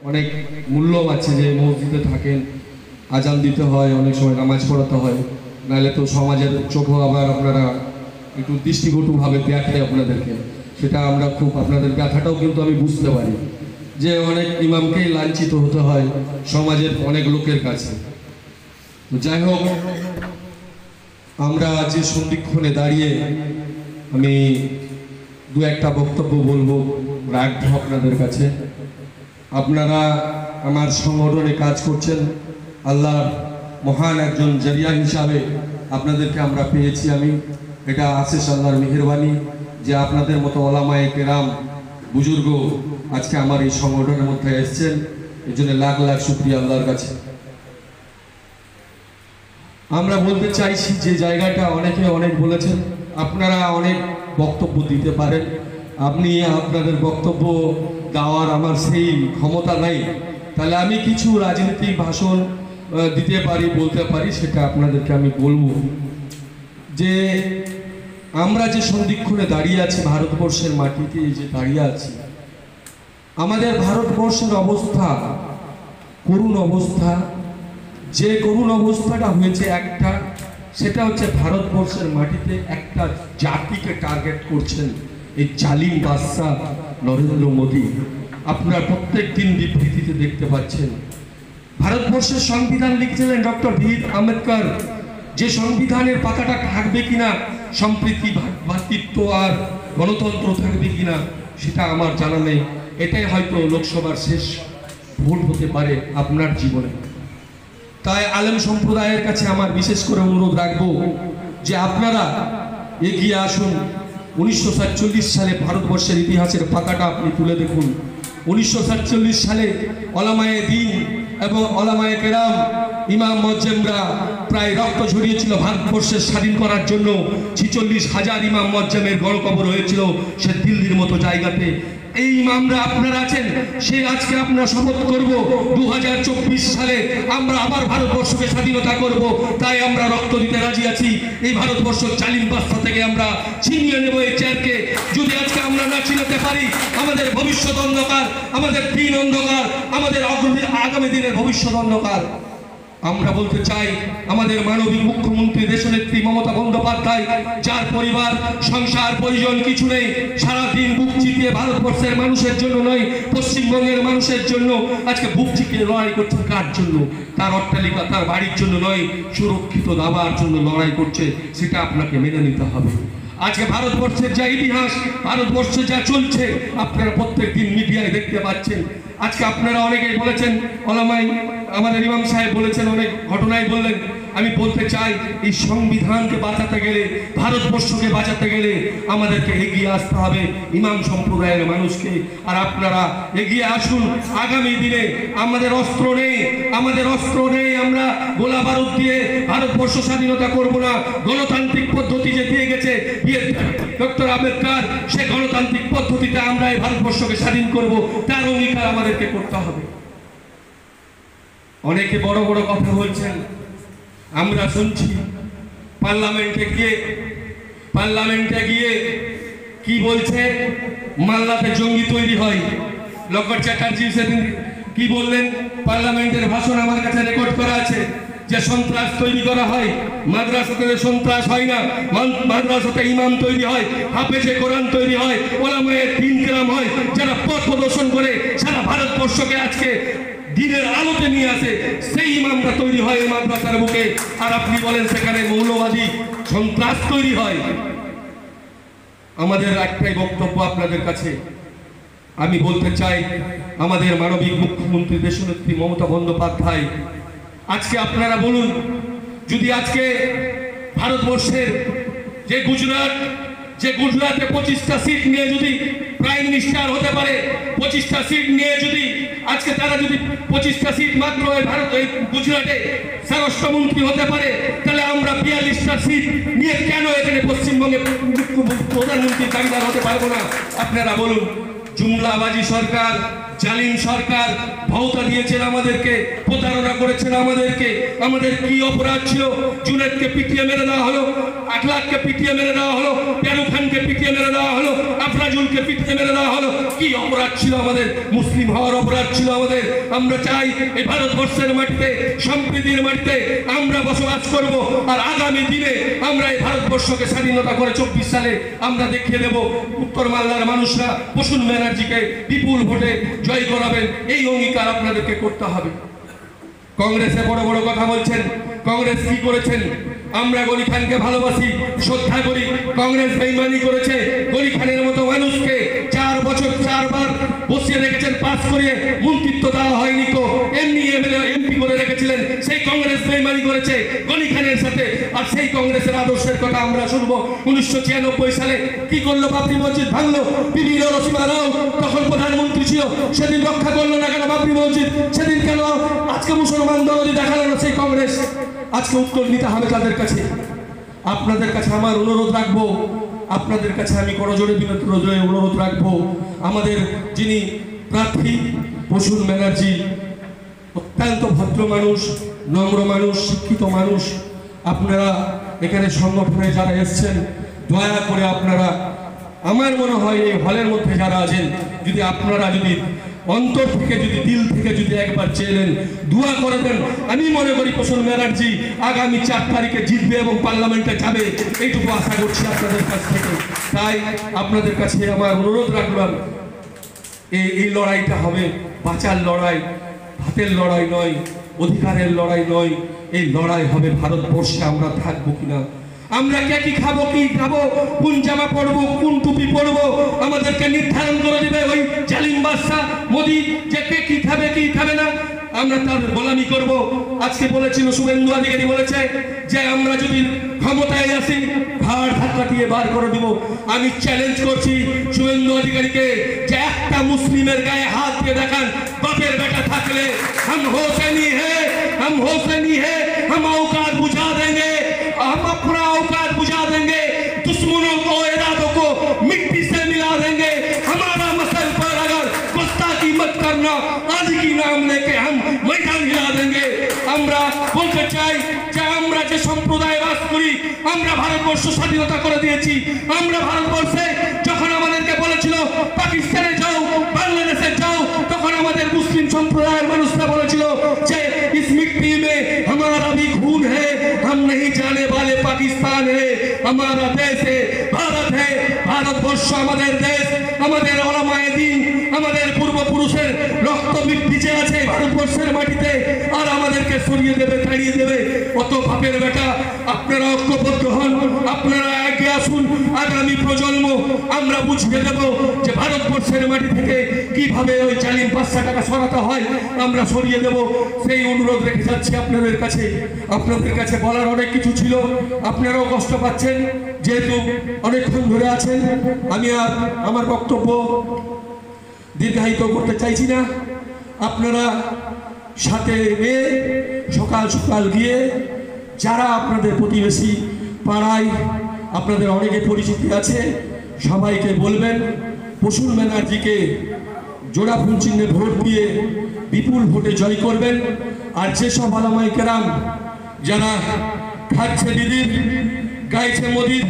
অনেক মূল্য আছে যে মসজিদে থাকেন, আজান দিতে হয়, অনেক সময় নামাজ পড়াতে হয়, নাহলে তো সমাজের চোখও আবার আপনারা একটু দৃষ্টিকটুভাবে দেখে আপনাদেরকে। সেটা আমরা খুব আপনাদের ব্যথাটাও কিন্তু আমি বুঝতে পারি যে অনেক ইমামকেই লাঞ্ছিত হতে হয় সমাজের অনেক লোকের কাছে। যাই হোক, আমরা যে সন্ধিক্ষণে দাঁড়িয়ে আমি দু একটা বক্তব্য বলবো, রাখবো আপনাদের কাছে। আপনারা আমার সংগঠনে কাজ করছেন, আল্লাহর মহান একজন জরিয়া হিসাবে আপনাদেরকে আমরা পেয়েছি। আমি এটা আশিস আল্লাহর মেহেরবানি যে আপনাদের মতো ওলামায়ে কেরাম বুজুর্গ আজকে আমার এই সংগঠনের মধ্যে এসেছেন, এই জন্য লাখ লাখ শুকরিয়া আল্লাহর কাছে। আমরা বলতে চাইছি যে জায়গাটা অনেকে অনেক বলেছেন, আপনারা অনেক বক্তব্য দিতে পারেন, আপনি আপনাদের বক্তব্য দেওয়ার আমার সেই ক্ষমতা নাই, তাহলে আমি কিছু রাজনৈতিক ভাষণ দিতে পারি, বলতে পারি, সেটা আপনাদেরকে আমি বলবো। যে আমরা যে সন্ধিক্ষণে দাঁড়িয়ে আছি, ভারতবর্ষের মাটিতে যে দাঁড়িয়ে আছি, আমাদের ভারতবর্ষের অবস্থা করুণ অবস্থা। যে করুণ অবস্থাটা হয়েছে একটা, সেটা হচ্ছে ভারতবর্ষের মাটিতে একটা জাতিকে টার্গেট করছেন এই জালিম বাদশা নরেন্দ্র মোদী। আপনারা প্রত্যেক দিন বিবৃতিতে দেখতে পাচ্ছেন। ভারতবর্ষের সংবিধান লিখছিলেন ডক্টর বি.আর. আম্বেদকর, যে সংবিধানের পাতাটা থাকবে কিনা সম্প্রীতি, ভ্রাতৃত্ব আর গণতন্ত্র থাকবে কিনা সেটা আমার জানা নেই। এটাই হয়তো লোকসভার শেষ ভোট হতে পারে আপনার জীবনে। তাই আলেম সম্প্রদায়ের কাছে আমার বিশেষ করে অনুরোধ রাখবো যে আপনারা এগিয়ে আসুন। 1947 সালে ভারতবর্ষের ইতিহাসের পাতাটা আপনি তুলে দেখুন। 1947 সালে ওলামায়ে দ্বীন এবং ওলামায়ে কেরাম, ইমাম মুয়াজ্জেমরা প্রায় রক্ত ঝরিয়েছিল ভারতবর্ষের স্বাধীন করার জন্য। 46,000 ইমাম মুয়াজ্জেমের গণকবর হয়েছিল সে দিল্লির মতো জায়গাতে। এই ইমামরা আপনারা আছেন, সে আজকে আমরা শপথ করব 2024 সালে আমরা আবার ভারতবর্ষকে স্বাধীনতা করব। তাই আমরা রক্ত দিতে রাজি আছি। এই ভারতবর্ষ জালিম বাদশা থেকে আমরা ছিনিয়ে নেব এই চেয়ারকে। যদি আজকে আমরা না ছিনাতে পারি, আমাদের ভবিষ্যৎ অন্ধকার, আমাদের দিন অন্ধকার, আমাদের আগামী দিনের ভবিষ্যৎ অন্ধকার। আমরা বলতে চাই, আমাদের মানবিক মুখ্যমন্ত্রী দেশনেত্রী মমতা বন্দ্যোপাধ্যায়, যার পরিবার সংসার পরিজন কিছু নেই, সারাদিন বুক চিতিয়ে ভারতবর্ষের মানুষের জন্য নয়, পশ্চিমবঙ্গের মানুষের জন্য আজকে বুক চিতিয়ে লড়াই করছে। কার জন্য? তার অট্টালিকা, তার বাড়ির জন্য নয়, সুরক্ষিত দাবার জন্য লড়াই করছে। সেটা আপনাকে মেনে নিতে হবে। আজকে ভারতবর্ষের যা ইতিহাস, ভারতবর্ষে যা চলছে, আপনারা প্রত্যেক দিন মিডিয়ায় দেখতে পাচ্ছেন। আজকে আপনারা অনেকেই বলেছেন, ওলামাই আমাদের ইমাম সাহেব বলেছেন, অনেক ঘটনাই বললেন। আমি বলতে চাই, এই সংবিধানকে বাঁচাতে গেলে, ভারতবর্ষকে বাঁচাতে গেলে আমাদেরকে এগিয়ে আসতে হবে ইমাম সম্প্রদায়ের মানুষকে। আর আপনারা এগিয়ে আসুন। আগামী দিনে আমাদের অস্ত্র নেই, আমাদের অস্ত্র নেই, আমরা গোলা বারুদ দিয়ে ভারতবর্ষ স্বাধীনতা করব না। গণতান্ত্রিক পদ্ধতি যে দিয়ে গেছে ডক্টর আম্বেদকর, সে গণতান্ত্রিক পদ্ধতিতে আমরা এই ভারতবর্ষকে স্বাধীন করব, তার অঙ্গীকার আমাদেরকে করতে হবে। অনেকে বড় বড় কথা বলছেন, আমরা শুনছি। পার্লামেন্টে গিয়ে কি বলছে? মাল্লাতে জঙ্গি তৈরি হয়। লকেট চ্যাটার্জি সেদিন কি বললেন? পার্লামেন্টের ভাষণ আমার কাছে রেকর্ড করা আছে, যে সন্ত্রাস তৈরি করা হয়। মাদ্রাসাতে সন্ত্রাস হয় না, মাদ্রাসাতে ইমাম তৈরি হয়, হাফেজে কোরআন তৈরি হয়, ওলামায়ে দ্বীন কেরাম হয়, যারা পথ প্রদর্শন করে সারা ভারতবর্ষকে আজকে দিনের আলোতে নিয়ে আসে। সেই ইমামরা তৈরি হয় এই মাদ্রাসার বুকে। আর আপনি বলেন সেখানে মৌলবাদী সন্ত্রাস তৈরি হয়। আমাদের একটাই বক্তব্য আপনাদের কাছে আমি বলতে চাই, আমাদের মানবিক মুখ্যমন্ত্রী দেশনেত্রী মমতা বন্দ্যোপাধ্যায়, আজকে আপনারা বলুন, যদি আজকে ভারতবর্ষের যে গুজরাটে 25টা সিট নিয়ে যদি প্রাইম মিনিস্টার হতে পারে, 25টা সিট নিয়ে যদি আজকে তারা যদি 25টা সিট মাত্র এই গুজরাটে স্বরাষ্ট্রমন্ত্রী হতে পারে, তাহলে আমরা 42টা সিট নিয়ে কেন এখানে পশ্চিমবঙ্গে প্রধানমন্ত্রীর দাবিদার হতে পারবো না? আপনারা বলুন। জুমলাবাজি সরকার, জালিম সরকার ভাওতা দিয়েছেন আমাদেরকে, প্রতারণা করেছেন আমাদেরকে। আমাদের কি অপরাধ ছিল? জুনেদকে পিটিয়ে মেরে দেওয়া হলো, আখলাককে পিটিয়ে মেরে দেওয়া হলো, পেরু খানকে পিটিয়ে মেরে দেওয়া হলো, আফরাজুলকে পিটিয়ে মেরে দেওয়া হলো। কি অপরাধ ছিল আমাদের? মুসলিম হওয়ার অপরাধ ছিল আমাদের। আমরা চাই এই ভারতবর্ষের মাটিতে, সম্প্রীতির মাটিতে আমরা বসবাস করব। আর আগামী দিনে আমরা এই ভারতবর্ষকে স্বাধীনতা করে 24 সালে আমরা দেখিয়ে দেব উত্তর বাংলার মানুষরা প্রসূন ব্যানার্জিকে বিপুল ভোটে জয় করাবেন। এই অঙ্গীকার আপনাদেরকে করতে হবে। কংগ্রেসে বড় বড় কথা বলছেন, কংগ্রেস কি করেছেন? আমরা গনি খানকে ভালোবাসি, শ্রদ্ধা করি। কংগ্রেস বেঈমানি করেছে। গনি খানের মতো মানুষকে 4 বছর 4 বার বসিয়ে রেখেছেন, পাস করিয়ে মন্ত্রিত্ব দেওয়া হয়নি, তো এমনি এমপি করে রেখেছিলেন। সেই কংগ্রেস বেঈমানি করেছে গনি খানের সাথে। আর সেই কংগ্রেসের আদর্শের কথা আমরা শুনবো। 1996 সালে কি করলো? বাবরি মসজিদ ভাঙলো। পিবি নরসিমা রাও তখন প্রধানমন্ত্রী ছিল, সেদিন রক্ষা করলো না কেন বাবরি মসজিদ? সেদিন কেন আজকে মুসলমান দরদি দেখালো না সেই কংগ্রেস? আজকে উত্তর নিতে হবে তাদের কাছে। আপনাদের কাছে আমার অনুরোধ রাখবো, আপনাদের কাছে আমি করজোড়ে বিনত অনুরোধ রাখবো, আমাদের যিনি প্রার্থী প্রসূন ব্যানার্জি অত্যন্ত ভদ্র মানুষ, নম্র মানুষ, শিক্ষিত মানুষ। আপনারা এখানে সংগঠনে যারা এসছেন, দয়া করে আপনারা, আমার মনে হয় এই হলের মধ্যে যারা আছেন, যদি আপনারা যদি অন্তর থেকে, যদি দিল থেকে যদি একবার চেয়েলেন, দোয়া করে দেন, আমি মনে করি প্রসূন ব্যানার্জি আগামী 4 তারিখে জিতবে এবং পার্লামেন্টে যাবে, এইটুকু আশা করছি আপনাদের কাছ থেকে। তাই আপনাদের কাছে আমার অনুরোধ রাখলাম, এই লড়াইটা হবে বাঁচার লড়াই, ভাতের লড়াই নয়, অধিকারের লড়াই নয়। এই লড়াই হবে ভারতবর্ষে আমরা থাকবো কিনা, আমরা কে কি খাবো, কি খাবো, কোন জামা পরবো, কোন টুপি পরবো, আমাদেরকে নির্ধারণ করে দিবে ওই জালিম বাদশা মোদি, যে কে কি খাবে কি খাবে না। আমরা তার গোলামি করব। আজকে বলেছিল শুভেন্দু অধিকারী, বলেছে যে আমরা যদি ক্ষমতায় আসি ঘাড় ধাক্কা দিয়ে বার করে দিব। আমি চ্যালেঞ্জ করছি শুভেন্দু অধিকারীকে যে একটা মুসলিমের গায়ে হাত দিয়ে দেখান, বাপের বেটা থাকলে हम होसैनी है, हम औकात बुझा देंगे, हम अपना औकात बुझा देंगे, दुश्मनों को, इरादों को मिट्टी से मिला देंगे। हमारा मसल पर अगर गुस्ताखी मत करना, आज की नाम लेके हम मैदान हिला देंगे। আমরা বলতে চাই যে আমরা যে সম্প্রদায় বাস করি, আমরা ভারতবর্ষ স্বাধীনতা করে দিয়েছি। আমরা ভারতবর্ষে যখন আমাদেরকে বলেছিল পাকিস্তানে যাও, বাংলাদেশে যাও, তখন আমাদের মুসলিম সম্প্রদায়ের মানুষরা বলেছিল যে इस मिट्टी में हमारा भी खून है, हम नहीं जाने वाले पाकिस्तान है, हमारा देश है, भारत है। ভারতবর্ষ আমাদের দেশ, আমাদের ওলামায়ে দ্বীন, আমাদের পূর্বপুরুষের রক্ত ভিজে আছে ভারতবর্ষের মাটিতে। আর আমাদেরকে সরিয়ে দেবে, তাড়িয়ে দেবে। অত ভাবের বেটা, আপনারা ঐক্যবদ্ধ হন, আপনারা এগিয়ে আসুন। আগামী প্রজন্ম আমরা বুঝিয়ে দেব যে ভারতবর্ষের মাটি থেকে কিভাবে ওই জালিম বাদশাটাকে সরাতে হয়, আমরা সরিয়ে দেব। সেই অনুরোধ রেখে যাচ্ছি আপনাদের কাছে। আপনাদের কাছে বলার অনেক কিছু ছিল, আপনারাও কষ্ট পাচ্ছেন যেহেতু অনেকক্ষণ ধরে আছেন। আমি আর আমার বক্তব্য দীর্ঘায়িত করতে চাইছি না। আপনারা সাথে সকাল সকাল গিয়ে যারা আপনাদের প্রতিবেশী পাড়ায় আপনাদের অনেকে পরিচিতি আছে, সবাইকে বলবেন প্রসূন ব্যানার্জিকে জোড়া ফুল চিহ্নে ভোট দিয়ে বিপুল ভোটে জয় করবেন। আর যেসব আলামায়ে কেরাম যারা খাচ্ছে দিদির, গাইছে মোদির